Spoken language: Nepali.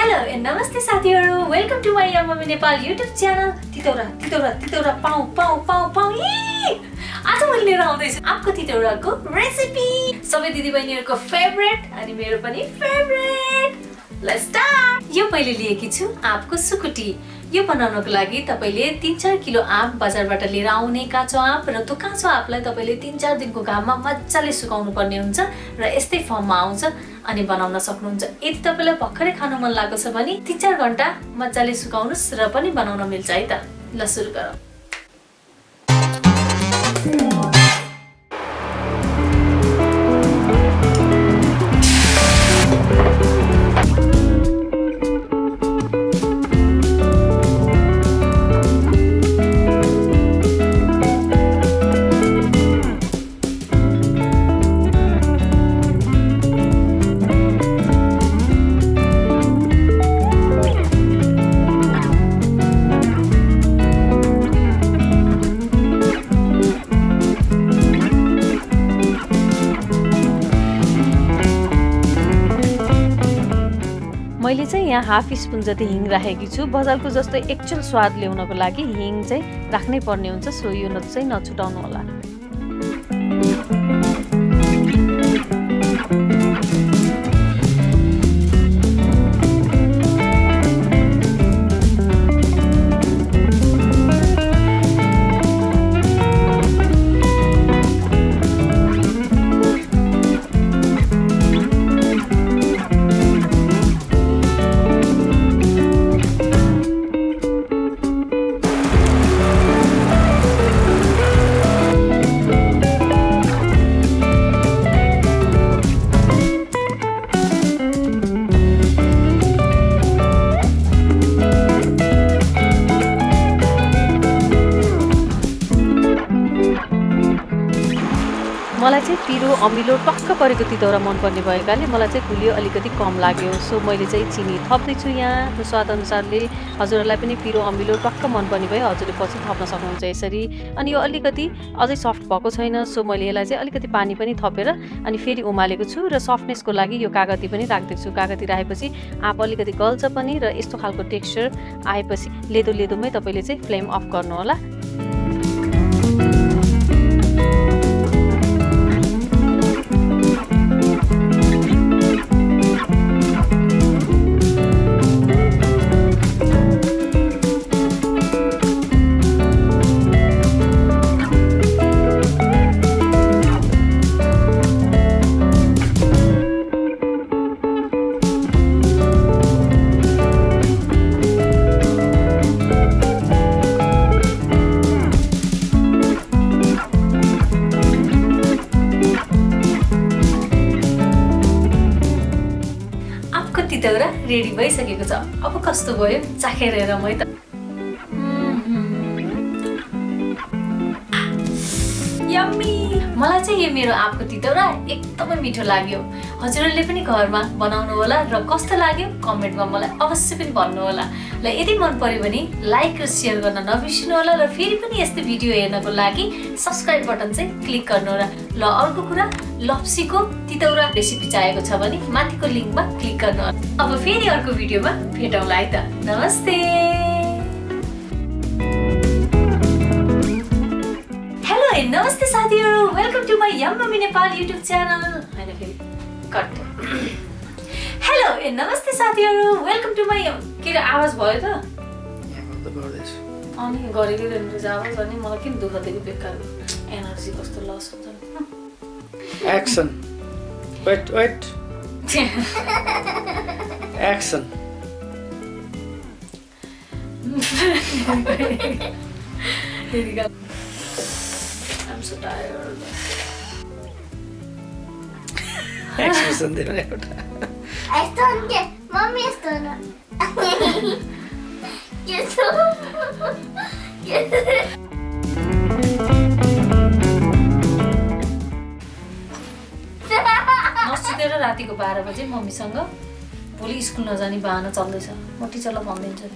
Hello and namaste साथीहरु, welcome to my mummy Nepal YouTube channel तितौरा पाउ आज मैले लिएर आउँदैछु आपको तितौराको रेसिपी सबै दिदीबहिनीहरुको फेभरेट अनि मेरो पनि फेभरेट। Let's start. यो मैले लिएकी छु आँपको सुकुटी। यो बनाउनको लागि तपाईले 3-4 किलो आँप बजारबाट लिएर आउने काँचो आँप र त्यो काँचो आँपलाई तपाईले 3-4 दिनको घाममा मज्जाले सुकाउनु पर्ने हुन्छ र यस्तै फर्ममा आउँछ अनि बनाउन सक्नुहुन्छ। यदि तपाईलाई भर्खरै खानु मन लागेको छ भने 3-4 घण्टा मज्जाले सुकाउनुस् र पनि बनाउन मिल्छ है त। ल सुरु गरौँ। मैले चाहिँ यहाँ हाफ स्पुन जति हिङ राखेकी छु। बजारको जस्तो एक्चुअल स्वाद ल्याउनको लागि हिङ चाहिँ राख्नै पर्ने हुन्छ, सो यो चाहिँ नछुटाउनु होला। मलाई चाहिँ पिरो अमिलो टक्क परेको तितौरा मन पर्ने भएकाले मलाई चाहिँ गुलियो अलिकति कम लाग्यो, सो मैले चाहिँ चिनी थप्दैछु यहाँ त्यो स्वाद अनुसारले। हजुरहरूलाई पनि पिरो अमिलो टक्क मन पर्ने भए हजुरले पछि थप्न सक्नुहुन्छ यसरी। अनि यो अलिकति अझै सफ्ट भएको छैन, सो मैले यसलाई चाहिँ अलिकति पानी पनि थपेर अनि फेरि उमालेको छु र सफ्टनेसको लागि यो कागती पनि राख्दैछु। कागती राखेपछि आँप अलिकति गल्छ पनि र यस्तो खालको टेक्सचर आएपछि लेदोमै तपाईँले चाहिँ फ्लेम अफ गर्नु होला। तितौरा रेडी भइसकेको छ। अब कस्तो भयो चाखेर हेरौँ है त। यम्मी। मलाई चाहिँ यो मेरो आँपको तितौरा एकदमै मिठो लाग्यो। हजुरहरूले पनि घरमा बनाउनु होला र कस्तो लाग्यो कमेन्टमा मलाई अवश्य पनि भन्नु होला। ल यदि मन पर्यो भने लाइक र सेयर गर्न नबिर्सनु होला र फेरि पनि यस्तो भिडियो हेर्नको लागि सब्स्क्राइब बटन चाहिँ क्लिक गर्नु होला। ल अर्को कुरा, लप्सीको तितौरा रेसिपी चाहिएको छ भने माथिको लिङ्कमा क्लिक गर्नु होला। अब फेरि अर्को भिडियोमा भेटौँला है त। नमस्ते। नमस्ते साथीहरु, welcome to my mummy Nepal YouTube channel. हैन फेरि कट। हेलो ए नमस्ते साथीहरु, वेलकम टु माय के आवाज भयो त? यहाँ त गर्दैछ। अनि गरेकै रहेछ आवाज, अनि मलाई किन दुःख दिएको बेकार एनर्जी कस्तो लस हुन्छ नि। Action. Wait. Action. Here we go. I'm so tired. Expression दिनु एउटा। एक्सन के मम्मी यस्तो न। यस्तो। नसुतेर रातिको 12 बजे मम्मीसँग भोलि स्कुल नजाने बहाना चल्दैछ। म टिचरलाई भनिदिन्छु।